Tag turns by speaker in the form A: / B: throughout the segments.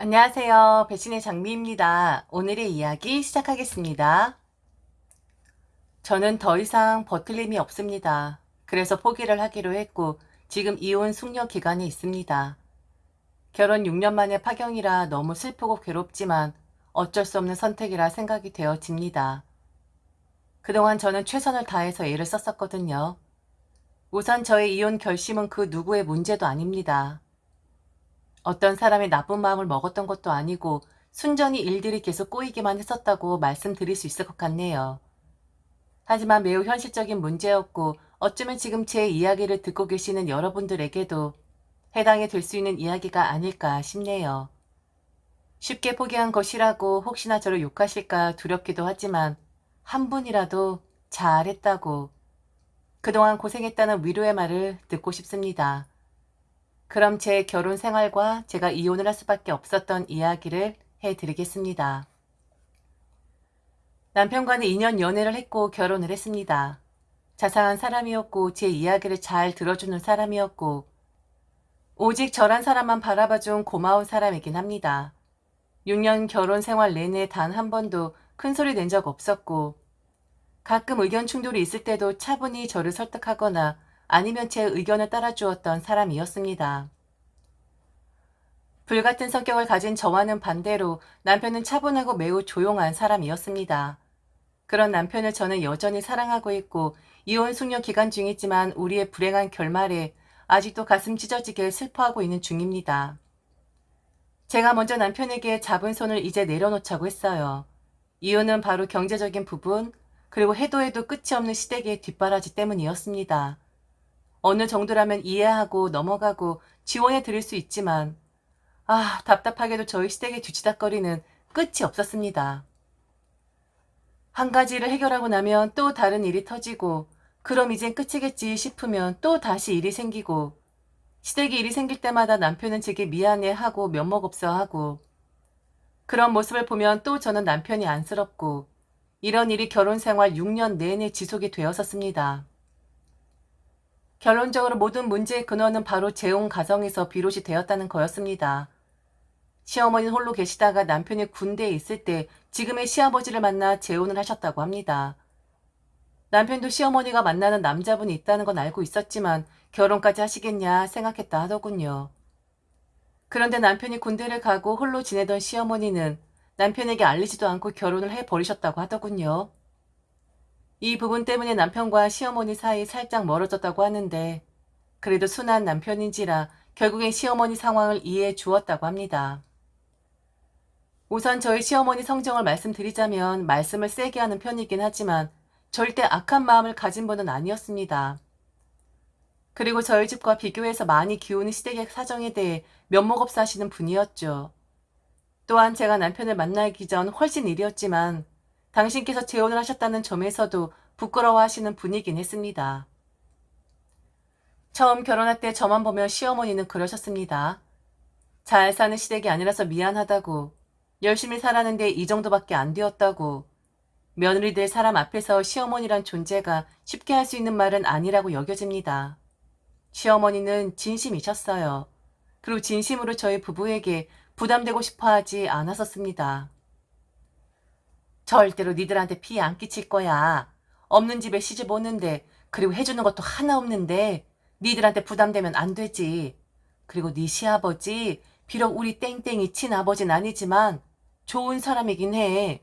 A: 안녕하세요. 배신의 장미입니다. 오늘의 이야기 시작하겠습니다. 저는 더 이상 버틸 힘이 없습니다. 그래서 포기를 하기로 했고 지금 이혼 숙려 기간에 있습니다. 결혼 6년 만에 파경이라 너무 슬프고 괴롭지만 어쩔 수 없는 선택이라 생각이 되어집니다. 그동안 저는 최선을 다해서 애를 썼었거든요. 우선 저의 이혼 결심은 그 누구의 문제도 아닙니다. 어떤 사람의 나쁜 마음을 먹었던 것도 아니고 순전히 일들이 계속 꼬이기만 했었다고 말씀드릴 수 있을 것 같네요. 하지만 매우 현실적인 문제였고 어쩌면 지금 제 이야기를 듣고 계시는 여러분들에게도 해당이 될 수 있는 이야기가 아닐까 싶네요. 쉽게 포기한 것이라고 혹시나 저를 욕하실까 두렵기도 하지만 한 분이라도 잘했다고 그동안 고생했다는 위로의 말을 듣고 싶습니다. 그럼 제 결혼 생활과 제가 이혼을 할 수밖에 없었던 이야기를 해드리겠습니다. 남편과는 2년 연애를 했고 결혼을 했습니다. 자상한 사람이었고 제 이야기를 잘 들어주는 사람이었고 오직 저란 사람만 바라봐준 고마운 사람이긴 합니다. 6년 결혼 생활 내내 단 한 번도 큰 소리 낸 적 없었고 가끔 의견 충돌이 있을 때도 차분히 저를 설득하거나 아니면 제 의견을 따라주었던 사람이었습니다. 불같은 성격을 가진 저와는 반대로 남편은 차분하고 매우 조용한 사람이었습니다. 그런 남편을 저는 여전히 사랑하고 있고 이혼 숙려 기간 중이지만 우리의 불행한 결말에 아직도 가슴 찢어지게 슬퍼하고 있는 중입니다. 제가 먼저 남편에게 잡은 손을 이제 내려놓자고 했어요. 이유는 바로 경제적인 부분, 그리고 해도 해도 끝이 없는 시댁의 뒷바라지 때문이었습니다. 어느 정도라면 이해하고 넘어가고 지원해 드릴 수 있지만 답답하게도 저희 시댁의 뒤치다꺼리는 끝이 없었습니다. 한 가지를 해결하고 나면 또 다른 일이 터지고 그럼 이젠 끝이겠지 싶으면 또 다시 일이 생기고 시댁에 일이 생길 때마다 남편은 제게 미안해하고 면목없어하고 그런 모습을 보면 또 저는 남편이 안쓰럽고 이런 일이 결혼 생활 6년 내내 지속이 되었었습니다. 결론적으로 모든 문제의 근원은 바로 재혼 가정에서 비롯이 되었다는 거였습니다. 시어머니는 홀로 계시다가 남편이 군대에 있을 때 지금의 시아버지를 만나 재혼을 하셨다고 합니다. 남편도 시어머니가 만나는 남자분이 있다는 건 알고 있었지만 결혼까지 하시겠냐 생각했다 하더군요. 그런데 남편이 군대를 가고 홀로 지내던 시어머니는 남편에게 알리지도 않고 결혼을 해버리셨다고 하더군요. 이 부분 때문에 남편과 시어머니 사이 살짝 멀어졌다고 하는데 그래도 순한 남편인지라 결국엔 시어머니 상황을 이해해 주었다고 합니다. 우선 저희 시어머니 성정을 말씀드리자면 말씀을 세게 하는 편이긴 하지만 절대 악한 마음을 가진 분은 아니었습니다. 그리고 저희 집과 비교해서 많이 기우는 시댁의 사정에 대해 면목없어 하시는 분이었죠. 또한 제가 남편을 만나기 전 훨씬 일이었지만 당신께서 재혼을 하셨다는 점에서도 부끄러워하시는 분이긴 했습니다. 처음 결혼할 때 저만 보면 시어머니는 그러셨습니다. 잘 사는 시댁이 아니라서 미안하다고, 열심히 살았는데 이 정도밖에 안 되었다고, 며느리 될 사람 앞에서 시어머니란 존재가 쉽게 할 수 있는 말은 아니라고 여겨집니다. 시어머니는 진심이셨어요. 그리고 진심으로 저희 부부에게 부담되고 싶어 하지 않았었습니다. 절대로 니들한테 피해 안 끼칠 거야. 없는 집에 시집 오는데 그리고 해주는 것도 하나 없는데 니들한테 부담되면 안 되지. 그리고 네 시아버지 비록 우리 땡땡이 친아버지는 아니지만 좋은 사람이긴 해.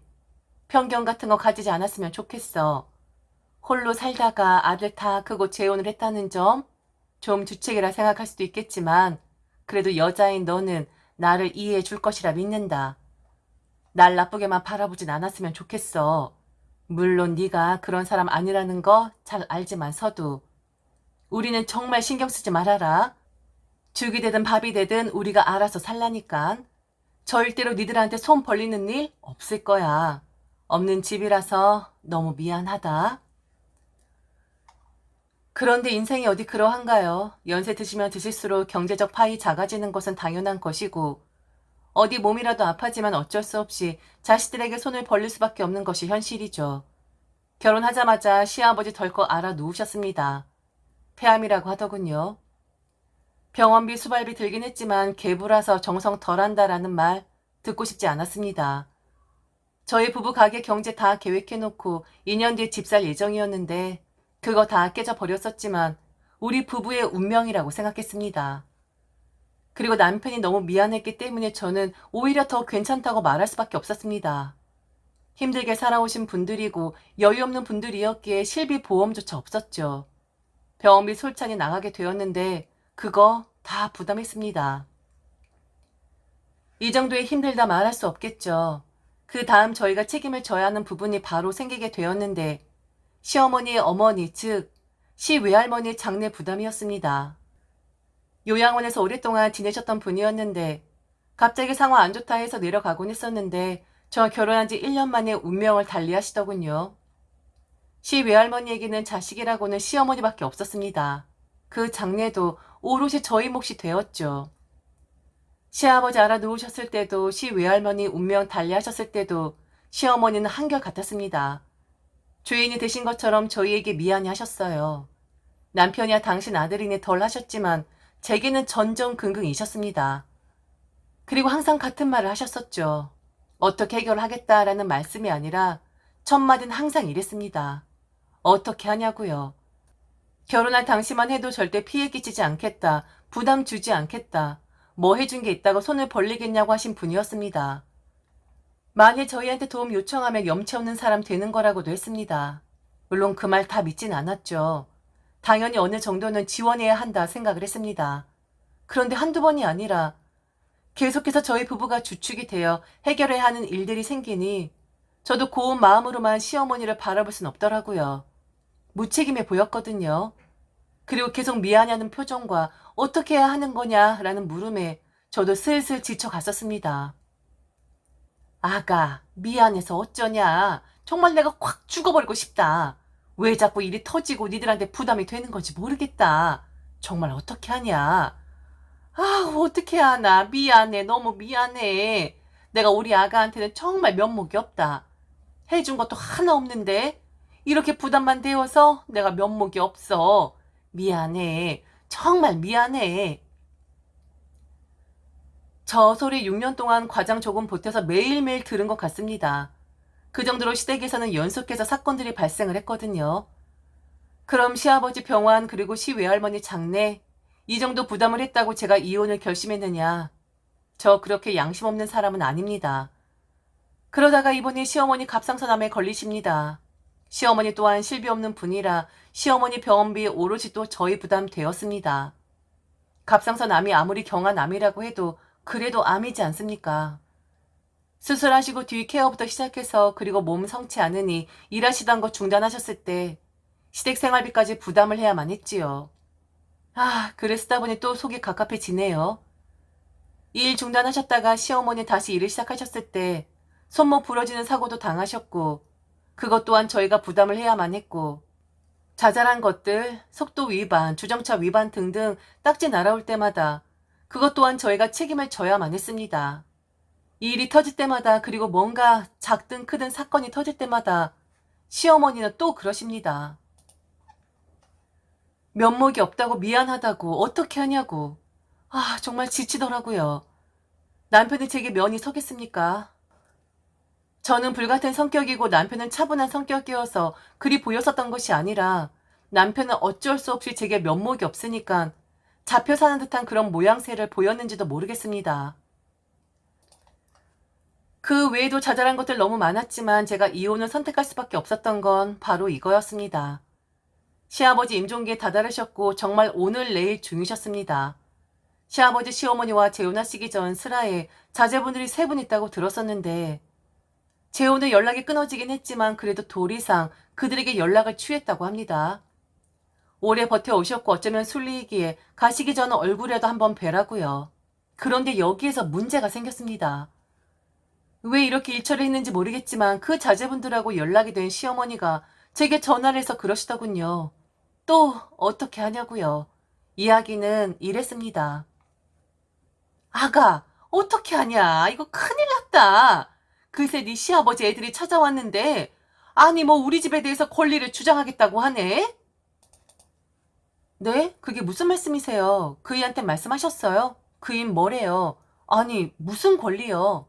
A: 편견 같은 거 가지지 않았으면 좋겠어. 홀로 살다가 아들 다 크고 재혼을 했다는 점 좀 주책이라 생각할 수도 있겠지만 그래도 여자인 너는 나를 이해해 줄 것이라 믿는다. 날 나쁘게만 바라보진 않았으면 좋겠어. 물론 네가 그런 사람 아니라는 거 잘 알지만서도 우리는 정말 신경 쓰지 말아라. 죽이 되든 밥이 되든 우리가 알아서 살라니까. 절대로 니들한테 손 벌리는 일 없을 거야. 없는 집이라서 너무 미안하다. 그런데 인생이 어디 그러한가요? 연세 드시면 드실수록 경제적 파이 작아지는 것은 당연한 것이고 어디 몸이라도 아파지만 어쩔 수 없이 자식들에게 손을 벌릴 수밖에 없는 것이 현실이죠. 결혼하자마자 시아버지 덜컥 알아 누우셨습니다. 폐암이라고 하더군요. 병원비 수발비 들긴 했지만 개부라서 정성 덜한다라는 말 듣고 싶지 않았습니다. 저희 부부 가게 경제 다 계획해놓고 2년 뒤에 집 살 예정이었는데 그거 다 깨져버렸었지만 우리 부부의 운명이라고 생각했습니다. 그리고 남편이 너무 미안했기 때문에 저는 오히려 더 괜찮다고 말할 수밖에 없었습니다. 힘들게 살아오신 분들이고 여유 없는 분들이었기에 실비 보험조차 없었죠. 병원비 솔찬히 나가게 되었는데 그거 다 부담했습니다. 이 정도의 힘들다 말할 수 없겠죠. 그 다음 저희가 책임을 져야 하는 부분이 바로 생기게 되었는데 시어머니의 어머니 즉 시외할머니의 장례 부담이었습니다. 요양원에서 오랫동안 지내셨던 분이었는데 갑자기 상황 안 좋다 해서 내려가곤 했었는데 저 결혼한 지 1년 만에 운명을 달리하시더군요. 시외할머니에게는 자식이라고는 시어머니밖에 없었습니다. 그 장례도 오롯이 저희 몫이 되었죠. 시아버지 알아 누우셨을 때도 시외할머니 운명 달리하셨을 때도 시어머니는 한결같았습니다. 죄인이 되신 것처럼 저희에게 미안해 하셨어요. 남편이야 당신 아들이니 덜 하셨지만 제게는 전전긍긍이셨습니다. 그리고 항상 같은 말을 하셨었죠. 어떻게 해결하겠다라는 말씀이 아니라 첫 마디는 항상 이랬습니다. 어떻게 하냐고요. 결혼할 당시만 해도 절대 피해 끼치지 않겠다. 부담 주지 않겠다. 뭐 해준 게 있다고 손을 벌리겠냐고 하신 분이었습니다. 만일 저희한테 도움 요청하면 염치 없는 사람 되는 거라고도 했습니다. 물론 그 말 다 믿진 않았죠. 당연히 어느 정도는 지원해야 한다 생각을 했습니다. 그런데 한두 번이 아니라 계속해서 저희 부부가 주축이 되어 해결해야 하는 일들이 생기니 저도 고운 마음으로만 시어머니를 바라볼 순 없더라고요. 무책임해 보였거든요. 그리고 계속 미안해하는 표정과 어떻게 해야 하는 거냐라는 물음에 저도 슬슬 지쳐갔었습니다. 아가, 미안해서 어쩌냐. 정말 내가 확 죽어버리고 싶다. 왜 자꾸 일이 터지고 니들한테 부담이 되는 건지 모르겠다. 정말 어떻게 하냐. 아, 어떻게 하나. 미안해. 너무 미안해. 내가 우리 아가한테는 정말 면목이 없다. 해준 것도 하나 없는데 이렇게 부담만 되어서 내가 면목이 없어. 미안해. 정말 미안해. 저 소리 6년 동안 과장 조금 보태서 매일매일 들은 것 같습니다. 그 정도로 시댁에서는 연속해서 사건들이 발생을 했거든요. 그럼 시아버지 병환 그리고 시외할머니 장례 이 정도 부담을 했다고 제가 이혼을 결심했느냐. 저 그렇게 양심 없는 사람은 아닙니다. 그러다가 이번에 시어머니 갑상선암에 걸리십니다. 시어머니 또한 실비 없는 분이라 시어머니 병원비 오롯이 또 저희 부담되었습니다. 갑상선암이 아무리 경한 암이라고 해도 그래도 암이지 않습니까? 수술하시고 뒤 케어부터 시작해서 그리고 몸 성치 않으니 일하시던 거 중단하셨을 때 시댁 생활비까지 부담을 해야만 했지요. 아, 그랬다 보니 또 속이 갑갑해지네요. 일 중단하셨다가 시어머니 다시 일을 시작하셨을 때 손목 부러지는 사고도 당하셨고 그것 또한 저희가 부담을 해야만 했고 자잘한 것들, 속도 위반, 주정차 위반 등등 딱지 날아올 때마다 그것 또한 저희가 책임을 져야만 했습니다. 이 일이 터질 때마다 그리고 뭔가 작든 크든 사건이 터질 때마다 시어머니는 또 그러십니다. 면목이 없다고 미안하다고 어떻게 하냐고. 아, 정말 지치더라고요. 남편이 제게 면이 서겠습니까? 저는 불같은 성격이고 남편은 차분한 성격이어서 그리 보였었던 것이 아니라 남편은 어쩔 수 없이 제게 면목이 없으니까 잡혀 사는 듯한 그런 모양새를 보였는지도 모르겠습니다. 그 외에도 자잘한 것들 너무 많았지만 제가 이혼을 선택할 수밖에 없었던 건 바로 이거였습니다. 시아버지 임종기에 다다르셨고 정말 오늘 내일 중이셨습니다. 시아버지 시어머니와 재혼하시기 전 슬하에 자제분들이 3분 있다고 들었었는데 재혼은 연락이 끊어지긴 했지만 그래도 도리상 그들에게 연락을 취했다고 합니다. 오래 버텨오셨고 어쩌면 술리이기에 가시기 전 얼굴이라도 한번 뵈라고요. 그런데 여기에서 문제가 생겼습니다. 왜 이렇게 일처리 했는지 모르겠지만 그 자제분들하고 연락이 된 시어머니가 제게 전화를 해서 그러시더군요. 또 어떻게 하냐고요. 이야기는 이랬습니다. 아가, 어떻게 하냐. 이거 큰일 났다. 글쎄 네 시아버지 애들이 찾아왔는데 아니 뭐 우리 집에 대해서 권리를 주장하겠다고 하네. 네? 그게 무슨 말씀이세요? 그이한테 말씀하셨어요? 그인 뭐래요? 아니, 무슨 권리요?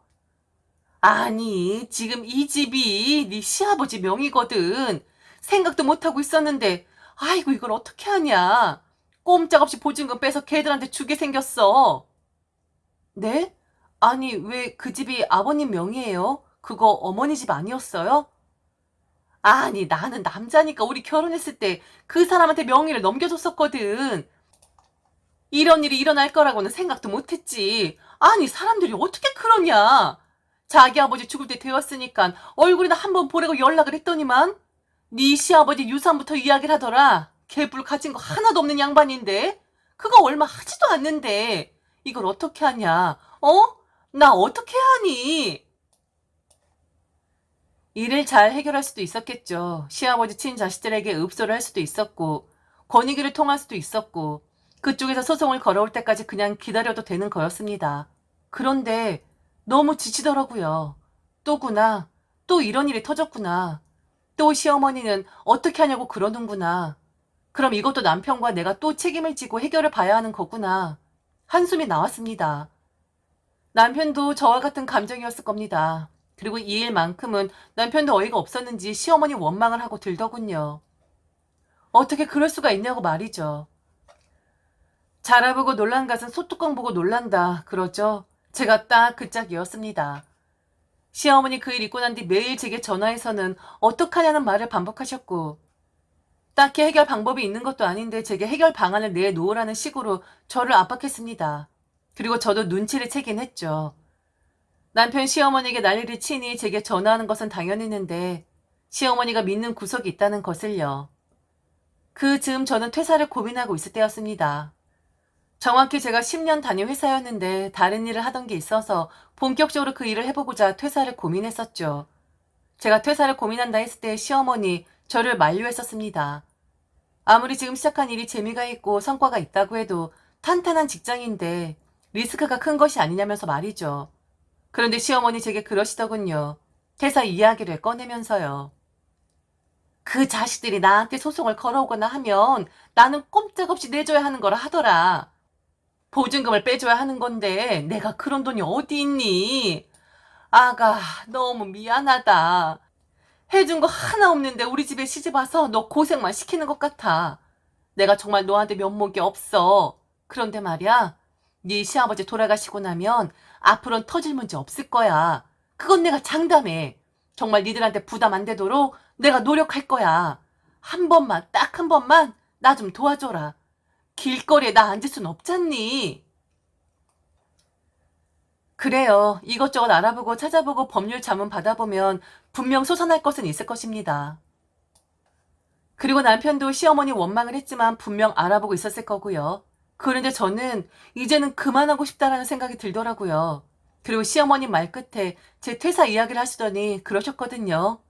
A: 아니, 지금 이 집이 네 시아버지 명의거든. 생각도 못하고 있었는데, 아이고, 이걸 어떻게 하냐. 꼼짝없이 보증금 빼서 걔들한테 주게 생겼어. 네? 아니, 왜 그 집이 아버님 명의예요? 그거 어머니 집 아니었어요? 아니, 나는 남자니까 우리 결혼했을 때 그 사람한테 명의를 넘겨줬었거든. 이런 일이 일어날 거라고는 생각도 못했지. 아니, 사람들이 어떻게 그러냐. 자기 아버지 죽을 때 되었으니까 얼굴이나 한번 보라고 연락을 했더니만 네 시아버지 유산부터 이야기를 하더라. 개불 가진 거 하나도 없는 양반인데 그거 얼마 하지도 않는데 이걸 어떻게 하냐. 어? 나 어떻게 하니? 일을 잘 해결할 수도 있었겠죠. 시아버지 친자식들에게 읍소를 할 수도 있었고, 권익위를 통할 수도 있었고, 그쪽에서 소송을 걸어올 때까지 그냥 기다려도 되는 거였습니다. 그런데 너무 지치더라고요. 또구나. 또 이런 일이 터졌구나. 또 시어머니는 어떻게 하냐고 그러는구나. 그럼 이것도 남편과 내가 또 책임을 지고 해결을 봐야 하는 거구나. 한숨이 나왔습니다. 남편도 저와 같은 감정이었을 겁니다. 그리고 이 일만큼은 남편도 어이가 없었는지 시어머니 원망을 하고 들더군요. 어떻게 그럴 수가 있냐고 말이죠. 자라보고 놀란 것은 소뚜껑 보고 놀란다. 그러죠. 제가 딱 그 짝이었습니다. 시어머니 그 일 있고 난 뒤 매일 제게 전화해서는 어떡하냐는 말을 반복하셨고 딱히 해결 방법이 있는 것도 아닌데 제게 해결 방안을 내놓으라는 식으로 저를 압박했습니다. 그리고 저도 눈치를 채긴 했죠. 남편 시어머니에게 난리를 치니 제게 전화하는 것은 당연했는데 시어머니가 믿는 구석이 있다는 것을요. 그 즈음 저는 퇴사를 고민하고 있을 때였습니다. 정확히 제가 10년 다닌 회사였는데 다른 일을 하던 게 있어서 본격적으로 그 일을 해보고자 퇴사를 고민했었죠. 제가 퇴사를 고민한다 했을 때 시어머니 저를 만류했었습니다. 아무리 지금 시작한 일이 재미가 있고 성과가 있다고 해도 탄탄한 직장인데 리스크가 큰 것이 아니냐면서 말이죠. 그런데 시어머니 제게 그러시더군요. 퇴사 이야기를 꺼내면서요. 그 자식들이 나한테 소송을 걸어오거나 하면 나는 꼼짝없이 내줘야 하는 거라 하더라. 보증금을 빼줘야 하는 건데 내가 그런 돈이 어디 있니? 아가, 너무 미안하다. 해준 거 하나 없는데 우리 집에 시집 와서 너 고생만 시키는 것 같아. 내가 정말 너한테 면목이 없어. 그런데 말이야, 네 시아버지 돌아가시고 나면 앞으로는 터질 문제 없을 거야. 그건 내가 장담해. 정말 니들한테 부담 안 되도록 내가 노력할 거야. 한 번만, 딱 한 번만 나 좀 도와줘라. 길거리에 나 앉을 순 없잖니. 그래요. 이것저것 알아보고 찾아보고 법률 자문 받아보면 분명 솟아날 것은 있을 것입니다. 그리고 남편도 시어머니 원망을 했지만 분명 알아보고 있었을 거고요. 그런데 저는 이제는 그만하고 싶다라는 생각이 들더라고요. 그리고 시어머니 말 끝에 제 퇴사 이야기를 하시더니 그러셨거든요.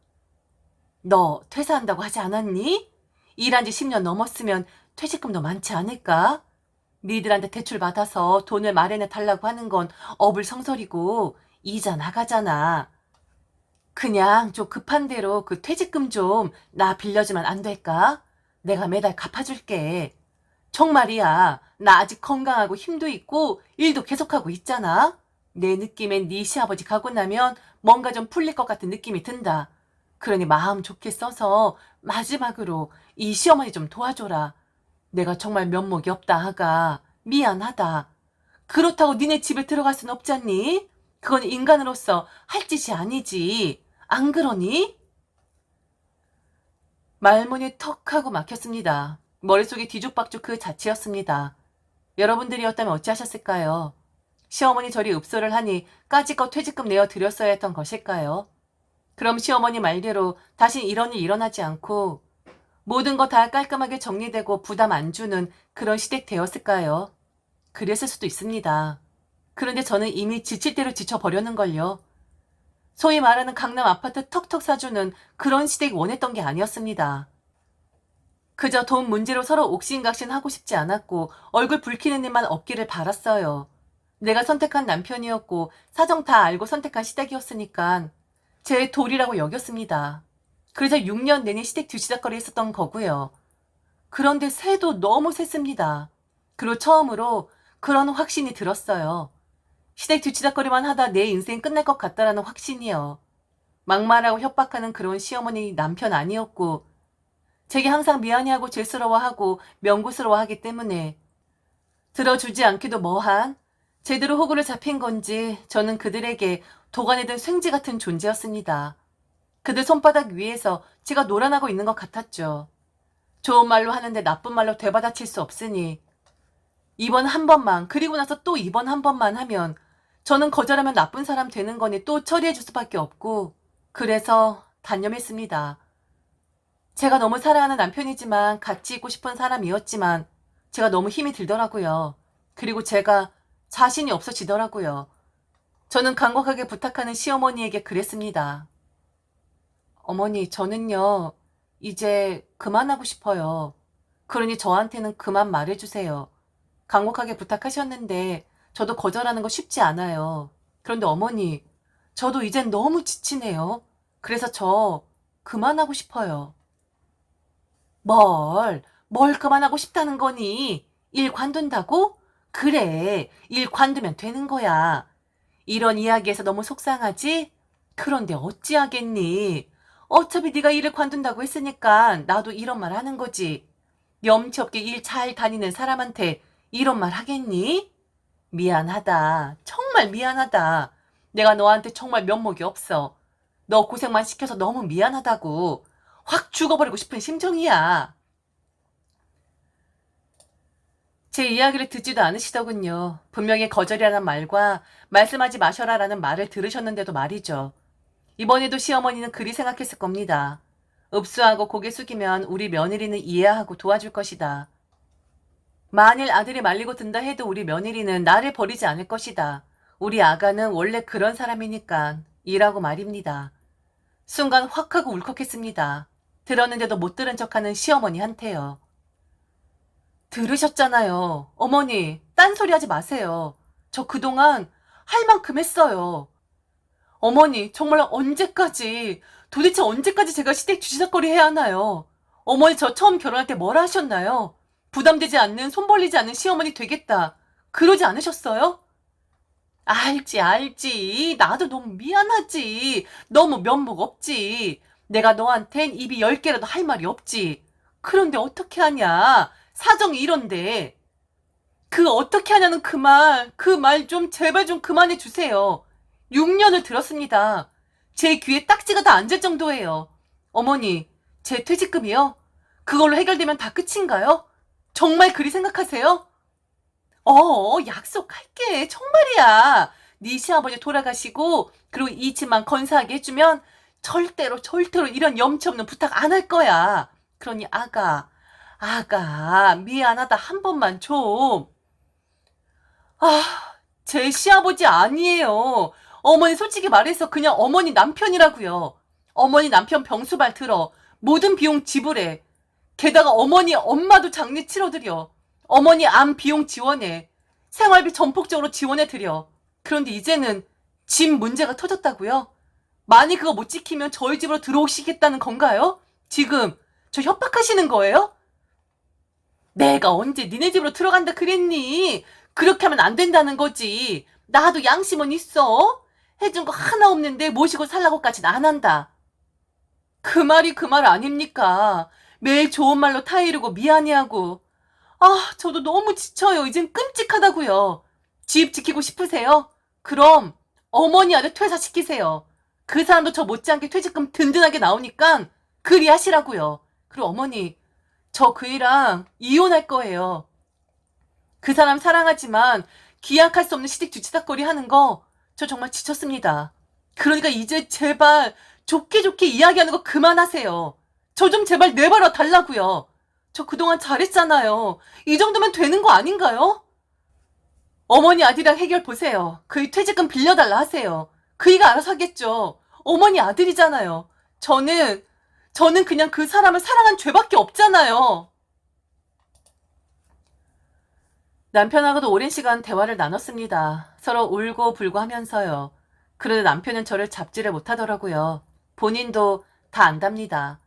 A: 너 퇴사한다고 하지 않았니? 일한 지 10년 넘었으면 퇴직금도 많지 않을까? 니들한테 대출 받아서 돈을 마련해 달라고 하는 건 어불성설이고 이자 나가잖아. 그냥 좀 급한 대로 그 퇴직금 좀 나 빌려주면 안 될까? 내가 매달 갚아줄게. 정말이야. 나 아직 건강하고 힘도 있고 일도 계속하고 있잖아. 내 느낌엔 네 시아버지 가고 나면 뭔가 좀 풀릴 것 같은 느낌이 든다. 그러니 마음 좋게 써서 마지막으로 이 시어머니 좀 도와줘라. 내가 정말 면목이 없다 하가 미안하다. 그렇다고 니네 집에 들어갈 순 없잖니? 그건 인간으로서 할 짓이 아니지. 안 그러니? 말문이 턱 하고 막혔습니다. 머릿속이 뒤죽박죽 그 자체였습니다. 여러분들이었다면 어찌하셨을까요? 시어머니 저리 읍소를 하니 까짓것 퇴직금 내어 드렸어야 했던 것일까요? 그럼 시어머니 말대로 다신 이런 일 일어나지 않고 모든 거 다 깔끔하게 정리되고 부담 안 주는 그런 시댁 되었을까요? 그랬을 수도 있습니다. 그런데 저는 이미 지칠 대로 지쳐버렸는걸요. 소위 말하는 강남 아파트 턱턱 사주는 그런 시댁 원했던 게 아니었습니다. 그저 돈 문제로 서로 옥신각신하고 싶지 않았고 얼굴 붉히는 일만 없기를 바랐어요. 내가 선택한 남편이었고 사정 다 알고 선택한 시댁이었으니까 제 도리라고 여겼습니다. 그래서 6년 내내 시댁 뒤치다거리 했었던 거고요. 그런데 새도 너무 셌습니다. 그리고 처음으로 그런 확신이 들었어요. 시댁 뒤치다거리만 하다 내 인생 끝날 것 같다라는 확신이요. 막말하고 협박하는 그런 시어머니 남편 아니었고, 제게 항상 미안해하고 죄스러워하고 명구스러워하기 때문에 들어주지 않기도 뭐한 제대로 호구를 잡힌 건지 저는 그들에게 도가니든 쇳지 같은 존재였습니다. 그들 손바닥 위에서 제가 놀아나고 있는 것 같았죠. 좋은 말로 하는데 나쁜 말로 되받아칠 수 없으니 이번 한 번만, 그리고 나서 또 이번 한 번만 하면 저는 거절하면 나쁜 사람 되는 거니 또 처리해 줄 수밖에 없고, 그래서 단념했습니다. 제가 너무 사랑하는 남편이지만 같이 있고 싶은 사람이었지만 제가 너무 힘이 들더라고요. 그리고 제가 자신이 없어지더라고요. 저는 간곡하게 부탁하는 시어머니에게 그랬습니다. 어머니, 저는요, 이제 그만하고 싶어요. 그러니 저한테는 그만 말해주세요. 간곡하게 부탁하셨는데 저도 거절하는 거 쉽지 않아요. 그런데 어머니, 저도 이젠 너무 지치네요. 그래서 저 그만하고 싶어요. 뭘 그만하고 싶다는 거니? 일 관둔다고? 그래, 일 관두면 되는 거야. 이런 이야기에서 너무 속상하지? 그런데 어찌하겠니? 어차피 네가 일을 관둔다고 했으니까 나도 이런 말 하는 거지. 염치 없게 일 잘 다니는 사람한테 이런 말 하겠니? 미안하다. 정말 미안하다. 내가 너한테 정말 면목이 없어. 너 고생만 시켜서 너무 미안하다고. 확 죽어버리고 싶은 심정이야. 제 이야기를 듣지도 않으시더군요. 분명히 거절이라는 말과 말씀하지 마셔라라는 말을 들으셨는데도 말이죠. 이번에도 시어머니는 그리 생각했을 겁니다. 읍수하고 고개 숙이면 우리 며느리는 이해하고 도와줄 것이다. 만일 아들이 말리고 든다 해도 우리 며느리는 나를 버리지 않을 것이다. 우리 아가는 원래 그런 사람이니까 이라고 말입니다. 순간 확 하고 울컥했습니다. 들었는데도 못 들은 척하는 시어머니한테요. 들으셨잖아요. 어머니, 딴소리 하지 마세요. 저 그동안 할 만큼 했어요. 어머니, 정말 언제까지, 도대체 언제까지 제가 시댁 뒤지작거리 해야 하나요? 어머니, 저 처음 결혼할 때 뭐라 하셨나요? 부담되지 않는, 손 벌리지 않는 시어머니 되겠다. 그러지 않으셨어요? 알지. 나도 너무 미안하지. 너무 면목 없지. 내가 너한텐 입이 10개라도 할 말이 없지. 그런데 어떻게 하냐? 사정이 이런데. 그 어떻게 하냐는 그 말 좀 제발 좀 그만해 주세요. 6년을 들었습니다. 제 귀에 딱지가 다 앉을 정도예요. 어머니, 제 퇴직금이요? 그걸로 해결되면 다 끝인가요? 정말 그리 생각하세요? 약속할게. 정말이야. 네 시아버지 돌아가시고 그리고 이 집만 건사하게 해주면 절대로 이런 염치 없는 부탁 안 할 거야. 그러니 아가 미안하다 한 번만 좀. 아, 제 시아버지 아니에요. 어머니 솔직히 말해서 그냥 어머니 남편이라고요. 어머니 남편 병수발 들어. 모든 비용 지불해. 게다가 어머니 엄마도 장례 치러드려. 어머니 암 비용 지원해. 생활비 전폭적으로 지원해드려. 그런데 이제는 집 문제가 터졌다고요? 많이 그거 못 지키면 저희 집으로 들어오시겠다는 건가요? 지금 저 협박하시는 거예요? 내가 언제 니네 집으로 들어간다 그랬니? 그렇게 하면 안 된다는 거지. 나도 양심은 있어. 해준 거 하나 없는데 모시고 살라고까지는 안 한다. 그 말이 그 말 아닙니까? 매일 좋은 말로 타이르고 미안해하고. 저도 너무 지쳐요. 이젠 끔찍하다고요. 집 지키고 싶으세요? 그럼 어머니 아들 퇴사시키세요. 그 사람도 저 못지않게 퇴직금 든든하게 나오니까 그리 하시라고요. 그리고 어머니, 저 그이랑 이혼할 거예요. 그 사람 사랑하지만 기약할 수 없는 시댁 뒤치다거리 하는 거 저 정말 지쳤습니다. 그러니까 이제 제발 좋게 이야기하는 거 그만하세요. 저 좀 제발 내버려 달라고요. 저 그동안 잘했잖아요. 이 정도면 되는 거 아닌가요? 어머니 아들이랑 해결 보세요. 그이 퇴직금 빌려달라 하세요. 그이가 알아서 하겠죠. 어머니 아들이잖아요. 저는 그냥 그 사람을 사랑한 죄밖에 없잖아요. 남편하고도 오랜 시간 대화를 나눴습니다. 서로 울고 불고 하면서요. 그래도 남편은 저를 잡지를 못하더라고요. 본인도 다 안답니다.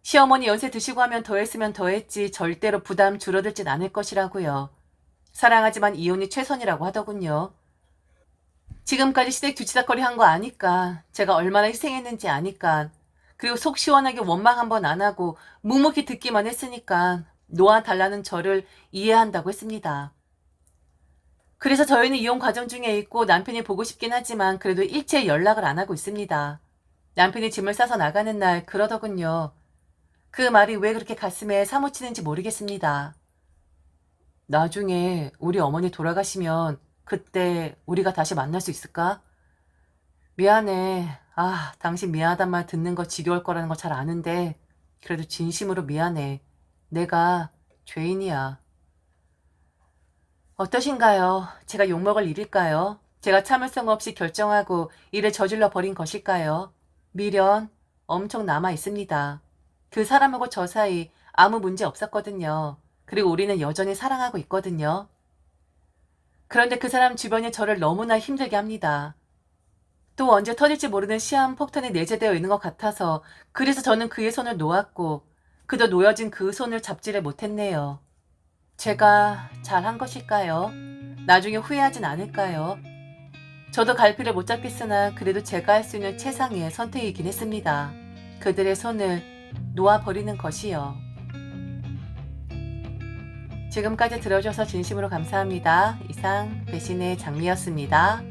A: 시어머니 연세 드시고 하면 더했으면 더했지 절대로 부담 줄어들진 않을 것이라고요. 사랑하지만 이혼이 최선이라고 하더군요. 지금까지 시댁 뒤치다거리 한 거 아니까, 제가 얼마나 희생했는지 아니까, 그리고 속 시원하게 원망 한 번 안 하고 묵묵히 듣기만 했으니까 놓아달라는 저를 이해한다고 했습니다. 그래서 저희는 이혼 과정 중에 있고 남편이 보고 싶긴 하지만 그래도 일체 연락을 안 하고 있습니다. 남편이 짐을 싸서 나가는 날 그러더군요. 그 말이 왜 그렇게 가슴에 사무치는지 모르겠습니다. 나중에 우리 어머니 돌아가시면 그때 우리가 다시 만날 수 있을까? 미안해. 당신 미안하단 말 듣는 거 지겨울 거라는 거 잘 아는데 그래도 진심으로 미안해. 내가 죄인이야. 어떠신가요? 제가 욕먹을 일일까요? 제가 참을성 없이 결정하고 일을 저질러 버린 것일까요? 미련 엄청 남아 있습니다. 그 사람하고 저 사이 아무 문제 없었거든요. 그리고 우리는 여전히 사랑하고 있거든요. 그런데 그 사람 주변이 저를 너무나 힘들게 합니다. 또 언제 터질지 모르는 시한폭탄에 내재되어 있는 것 같아서 그래서 저는 그의 손을 놓았고 그도 놓여진 그 손을 잡지를 못했네요. 제가 잘한 것일까요? 나중에 후회하진 않을까요? 저도 갈피를 못 잡겠으나 그래도 제가 할 수 있는 최상의 선택이긴 했습니다. 그들의 손을 놓아버리는 것이요. 지금까지 들어줘서 진심으로 감사합니다. 이상 배신의 장미였습니다.